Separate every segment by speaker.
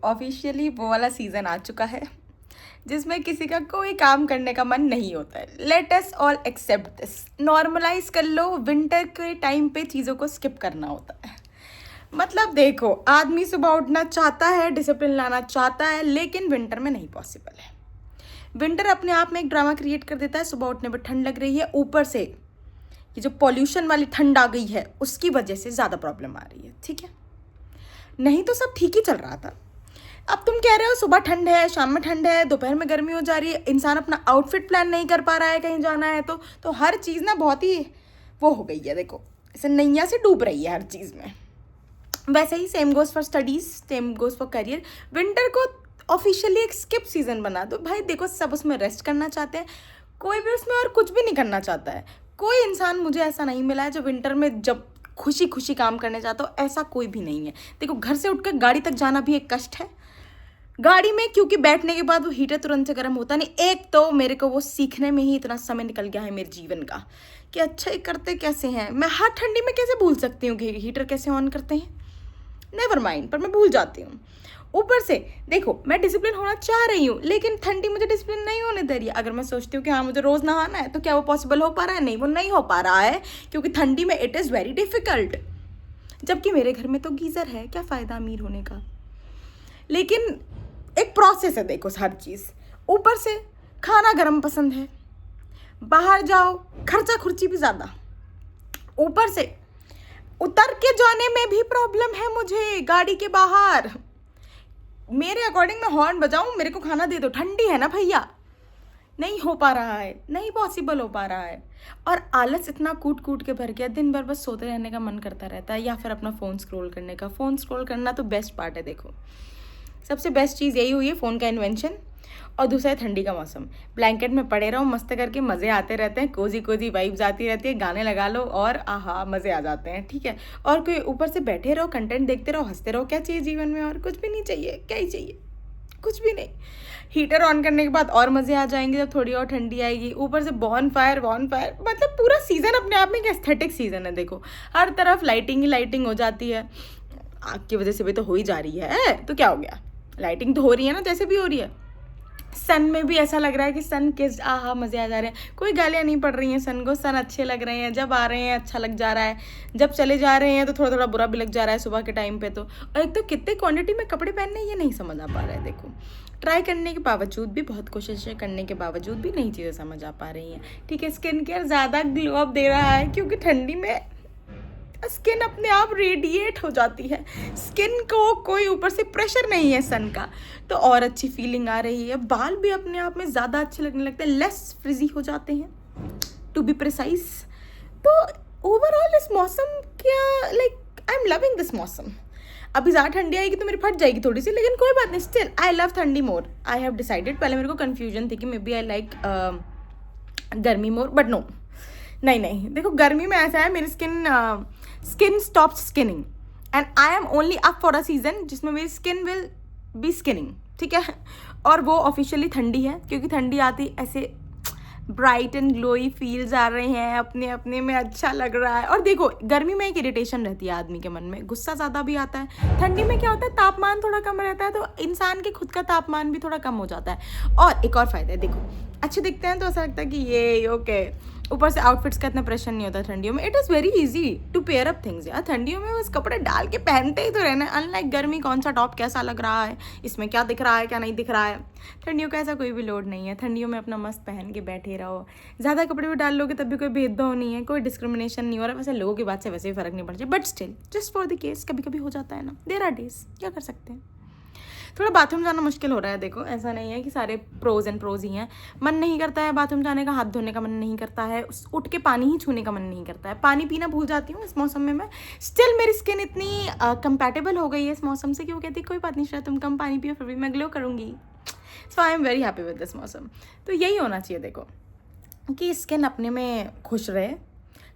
Speaker 1: Officially वो वाला season आ चुका है जिसमें किसी का कोई काम करने का मन नहीं होता है। Let us all accept this, normalize कर लो, विंटर के टाइम पे चीज़ों को स्किप करना होता है। मतलब देखो, आदमी सुबह उठना चाहता है, डिसिप्लिन लाना चाहता है, लेकिन विंटर में नहीं पॉसिबल है। विंटर अपने आप में एक ड्रामा क्रिएट कर देता है। सुबह उठने पर ठंड लग रही है, ऊपर से ये जो पॉल्यूशन वाली ठंड आ गई है उसकी वजह से ज़्यादा प्रॉब्लम आ रही है। ठीक है, नहीं तो सब ठीक ही चल रहा था। अब तुम कह रहे हो सुबह ठंड है, शाम में ठंड है, दोपहर में गर्मी हो जा रही है, इंसान अपना आउटफिट प्लान नहीं कर पा रहा है कहीं जाना है तो हर चीज़ ना बहुत ही वो हो गई है। देखो, ऐसे नैया से डूब रही है हर चीज़ में। वैसे ही same goes for studies, same goes for career. Winter को ऑफिशियली एक स्किप सीज़न बना दो भाई। देखो, सब उसमें रेस्ट करना चाहते हैं, कोई भी उसमें और कुछ भी नहीं करना चाहता है। कोई इंसान मुझे ऐसा नहीं मिला है जो विंटर में जब खुशी खुशी काम करने चाहता हो, ऐसा कोई भी नहीं है। देखो, घर से उठकर गाड़ी तक जाना भी एक कष्ट है। गाड़ी में क्योंकि बैठने के बाद वो हीटर तुरंत से गर्म होता नहीं। एक तो मेरे को वो सीखने में ही इतना समय निकल गया है मेरे जीवन का कि अच्छा, ये करते कैसे हैं। मैं हर ठंडी में कैसे भूल सकती हूँ कि हीटर कैसे ऑन करते हैं। नेवर माइंड, पर मैं भूल जाती हूँ। ऊपर से देखो, मैं डिसिप्लिन होना चाह रही हूँ, लेकिन ठंडी मुझे डिसिप्लिन नहीं होने दे रही है। अगर मैं सोचती हूँ कि हाँ मुझे रोज़ नहाना है, तो क्या वो पॉसिबल हो पा रहा है? नहीं, वो नहीं हो पा रहा है, क्योंकि ठंडी में इट इज़ वेरी डिफ़िकल्ट। जबकि मेरे घर में तो गीज़र है, क्या फ़ायदा अमीर होने का। लेकिन एक प्रोसेस है, देखो हर चीज़। ऊपर से खाना गर्म पसंद है, बाहर जाओ खर्चा खुर्ची भी ज़्यादा, ऊपर से उतर के जाने में भी प्रॉब्लम है मुझे गाड़ी के बाहर। मेरे अकॉर्डिंग मैं हॉर्न बजाऊं, मेरे को खाना दे दो, ठंडी है ना भैया। नहीं हो पा रहा है, नहीं पॉसिबल हो पा रहा है। और आलस इतना कूट कूट के भर गया, दिन भर बस सोते रहने का मन करता रहता है, या फिर अपना फ़ोन स्क्रॉल करने का। फ़ोन स्क्रॉल करना तो बेस्ट पार्ट है। देखो, सबसे बेस्ट चीज़ यही हुई है फ़ोन का इन्वेंशन। और दूसरा है ठंडी का मौसम, ब्लैंकेट में पड़े रहो, मस्त करके मज़े आते रहते हैं, कोजी कोजी वाइब्स आती रहती है, गाने लगा लो और आहा मज़े आ जाते हैं। ठीक है, और कोई ऊपर से बैठे रहो, कंटेंट देखते रहो, हंसते रहो। क्या चाहिए जीवन में? और कुछ भी नहीं चाहिए। क्या ही चाहिए? कुछ भी नहीं। हीटर ऑन करने के बाद और मज़े आ जाएंगे जब थोड़ी और ठंडी आएगी। ऊपर से बॉन फायर, मतलब पूरा सीज़न अपने आप में एक एस्थेटिक सीज़न है। देखो, हर तरफ लाइटिंग ही लाइटिंग हो जाती है। आग की वजह से भी तो हो ही जा रही है, तो क्या हो गया, लाइटिंग तो हो रही है ना, जैसे भी हो रही है। सन में भी ऐसा लग रहा है कि सन किस आहा मज़े आ जा रहे हैं। कोई गालियाँ नहीं पड़ रही हैं सन को, सन अच्छे लग रहे हैं। जब आ रहे हैं अच्छा लग जा रहा है, जब चले जा रहे हैं तो थोड़ा थोड़ा बुरा भी लग जा रहा है सुबह के टाइम पे तो। और एक तो कितने क्वांटिटी में कपड़े पहनने, ये नहीं समझ आ पा रहा है। देखो, ट्राई करने के बावजूद भी, बहुत कोशिशें करने के बावजूद भी नहीं चीज़ें समझ आ पा रही हैं। ठीक है, स्किन केयर ज़्यादा ग्लो अप दे रहा है, क्योंकि ठंडी में स्किन अपने आप रेडिएट हो जाती है। स्किन को कोई ऊपर से प्रेशर नहीं है सन का, तो और अच्छी फीलिंग आ रही है। बाल भी अपने आप में ज़्यादा अच्छे लगने लगते हैं, लेस फ्रिजी हो जाते हैं टू बी प्रिसाइज। तो ओवरऑल इस मौसम क्या, like I am loving this मौसम। अभी ज़्यादा ठंडी आएगी तो मेरी फट जाएगी थोड़ी सी, लेकिन कोई बात नहीं, स्टिल आई लव ठंडी मोर। I have decided. पहले मेरे को कन्फ्यूजन थी कि मे बी आई लाइक गर्मी मोर, बट नो, नहीं। देखो, गर्मी में ऐसा है, मेरी skin stop skinning and I am only up for a season जिसमें मेरी स्किन विल बी स्किनिंग। ठीक है, और वो ऑफिशियली ठंडी है, क्योंकि ठंडी आती ऐसे ब्राइट एंड ग्लोई फील्स आ रहे हैं, अपने अपने में अच्छा लग रहा है। और देखो, गर्मी में एक इरिटेशन रहती है आदमी के मन में, गुस्सा ज़्यादा भी आता है। ठंडी में क्या होता है, तापमान थोड़ा कम रहता है, तो इंसान के खुद का तापमान भी थोड़ा कम हो जाता है। और एक और फ़ायदा है, देखो अच्छे दिखते हैं तो ऐसा लगता है कि ये ओके। ऊपर से आउटफिट्स का इतना प्रेशर नहीं होता ठंडियों में। It is very easy to pair up things यार। ठंडियों में बस कपड़े डाल के पहनते ही तो रहना है। अनलाइक गर्मी, कौन सा टॉप कैसा लग रहा है, इसमें क्या दिख रहा है क्या नहीं दिख रहा है, ठंडियों का ऐसा कोई भी लोड नहीं है। ठंडियों में अपना मस्त पहन के बैठे रहो। ज़्यादा कपड़े भी डाल लोगे तब भी कोई भेदभाव नहीं है, कोई डिस्क्रिमिनेशन नहीं हो रहा। वैसे लोगों की बात से वैसे भी फ़र्क नहीं पड़ जाए, but still just for the case कभी कभी हो जाता है ना। देयर आर डेज, क्या कर सकते हैं। थोड़ा बाथरूम जाना मुश्किल हो रहा है। देखो, ऐसा नहीं है कि सारे प्रोज एंड प्रोज ही हैं। मन नहीं करता है बाथरूम जाने का, हाथ धोने का मन नहीं करता है, उठ के पानी ही छूने का मन नहीं करता है। पानी पीना भूल जाती हूँ इस मौसम में मैं। स्टिल मेरी स्किन इतनी कंपैटिबल हो गई है इस मौसम से कि वो कहती है कोई बात नहीं श्रेया, तुम कम पानी पियो फिर भी मैं ग्लो करूँगी। So I am very happy with this मौसम। तो यही होना चाहिए देखो, कि स्किन अपने में खुश रहे,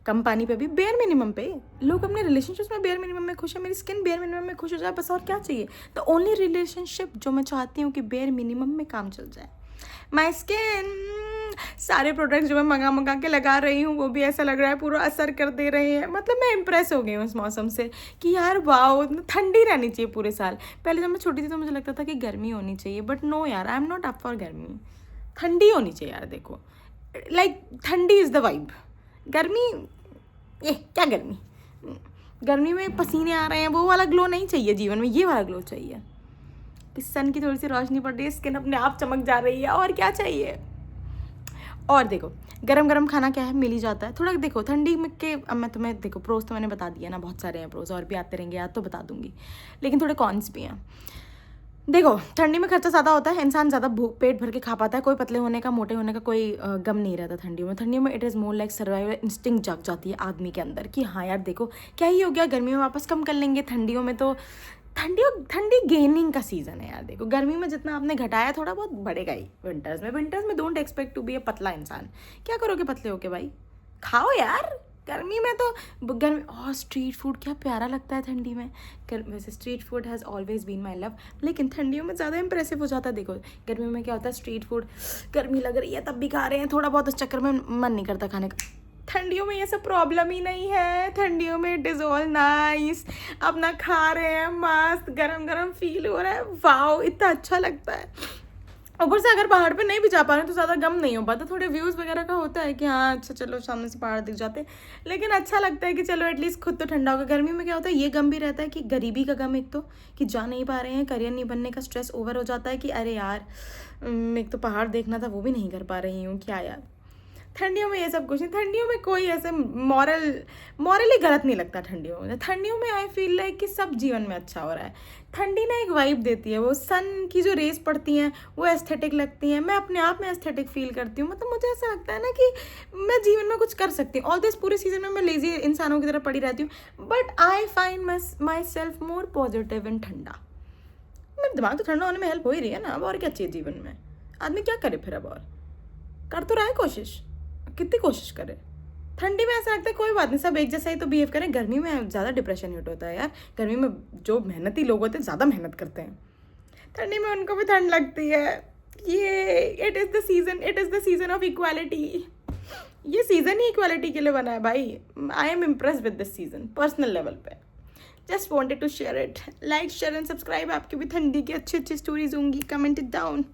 Speaker 1: कम पानी पे भी, बेयर मिनिमम पे। लोग अपने रिलेशनशिप्स में बेयर मिनिमम में खुश है, मेरी स्किन बेयर मिनिमम में खुश हो जाए, बस और क्या चाहिए। द ओनली रिलेशनशिप जो मैं चाहती हूँ कि बेयर मिनिमम में काम चल जाए। माई स्किन सारे प्रोडक्ट्स जो मैं मंगा के लगा रही हूँ वो भी ऐसा लग रहा है पूरा असर कर दे रहे हैं। मतलब मैं इम्प्रेस हो गई हूँ इस मौसम से कि यार वाओ, ठंडी रहनी चाहिए पूरे साल। पहले जब मैं छोटी थी तो मुझे लगता था कि गर्मी होनी चाहिए, बट नो यार, I am not up for गर्मी। ठंडी होनी चाहिए यार। देखो लाइक ठंडी इज़ द वाइब। गर्मी, ये क्या गर्मी, गर्मी में पसीने आ रहे हैं, वो वाला ग्लो नहीं चाहिए जीवन में, ये वाला ग्लो चाहिए कि सन की थोड़ी सी रोशनी पड़ रही है, स्किन अपने आप चमक जा रही है, और क्या चाहिए। और देखो गरम गरम खाना क्या है, मिल ही जाता है। थोड़ा देखो ठंडी में के, अब मैं तुम्हें देखो प्रोज तो मैंने बता दिया ना, बहुत सारे हैं प्रोज, और भी आते रहेंगे याद तो बता दूंगी, लेकिन थोड़े कॉन्स भी हैं। देखो ठंडी में खर्चा ज़्यादा होता है, इंसान ज़्यादा भूख पेट भर के खा पाता है, कोई पतले होने का मोटे होने का कोई गम नहीं रहता ठंडियों में। ठंडियों में it is more like survival instinct जाग जाती है आदमी के अंदर कि हाँ यार देखो क्या ही हो गया, गर्मियों में वापस कम कर लेंगे, ठंडियों में तो ठंडी गेनिंग का सीज़न है यार। देखो गर्मी में जितना आपने घटाया थोड़ा बहुत बढ़ेगा ही विंटर्स में don't expect to be a पतला इंसान। क्या करोगे पतले होके भाई, खाओ यार। गर्मी में तो गर्मी, और स्ट्रीट फूड क्या प्यारा लगता है ठंडी में। वैसे street food has always been my love, लेकिन ठंडियों में ज़्यादा इंप्रेसिव हो जाता है। देखो गर्मियों में क्या होता है, स्ट्रीट फूड गर्मी लग रही है तब भी खा रहे हैं, थोड़ा बहुत उस चक्कर में मन नहीं करता खाने का। ठंडियों में ये सब प्रॉब्लम ही नहीं है। ठंडियों में इट इज़ ऑल नाइस, अपना खा रहे हैं मस्त, गरम गरम फील हो रहा है, वाओ इतना अच्छा लगता है। ऊपर से अगर पहाड़ पे नहीं भी जा पा रहे हैं तो ज़्यादा गम नहीं हो पाता, थोड़े व्यूज़ वगैरह का होता है कि हाँ अच्छा चलो सामने से पहाड़ दिख जाते, लेकिन अच्छा लगता है कि चलो एटलीस्ट खुद तो ठंडा होगा। गर्मी में क्या होता है, ये गम भी रहता है कि गरीबी का गम, एक तो कि जा नहीं पा रहे हैं, करियर नहीं बनने का स्ट्रेस ओवर हो जाता है कि अरे यार एक तो पहाड़ देखना था वो भी नहीं कर पा रही हूँ, क्या यार। ठंडियों में ये सब कुछ नहीं, ठंडियों में कोई ऐसे मॉरली गलत नहीं लगता। ठंडियों में आई फील लाइक कि सब जीवन में अच्छा हो रहा है। ठंडी ना एक वाइब देती है, वो सन की जो रेस पड़ती हैं वो एस्थेटिक लगती हैं, मैं अपने आप में एस्थेटिक फील करती हूँ। मतलब मुझे ऐसा लगता है ना कि मैं जीवन में कुछ कर सकती हूँ। ऑल दिस पूरे सीजन में मैं लेजी इंसानों की तरह पड़ी रहती हूँ, but I find my self more positive in ठंडा। मेरा दिमाग तो ठंडा होने में हेल्प हो ही रही है ना, अब और क्या चाहिए जीवन में, आदमी क्या करे फिर, अब और कर तो रहा है कोशिश, कितनी कोशिश करे। ठंडी में ऐसा लगता है कोई बात नहीं, सब एक जैसा ही तो बिहेव करें। गर्मी में ज़्यादा डिप्रेशन हिट होता है यार, गर्मी में जो मेहनती लोग होते हैं ज़्यादा मेहनत करते हैं, ठंडी में उनको भी ठंड लगती है। ये it is the season of equality. ये सीज़न ही इक्वालिटी के लिए बना है भाई। I am impress with this season personal level पे। Just wanted to share it. Like share and subscribe. आपकी भी ठंडी की अच्छी अच्छी स्टोरीज होंगी, कमेंट इट डाउन।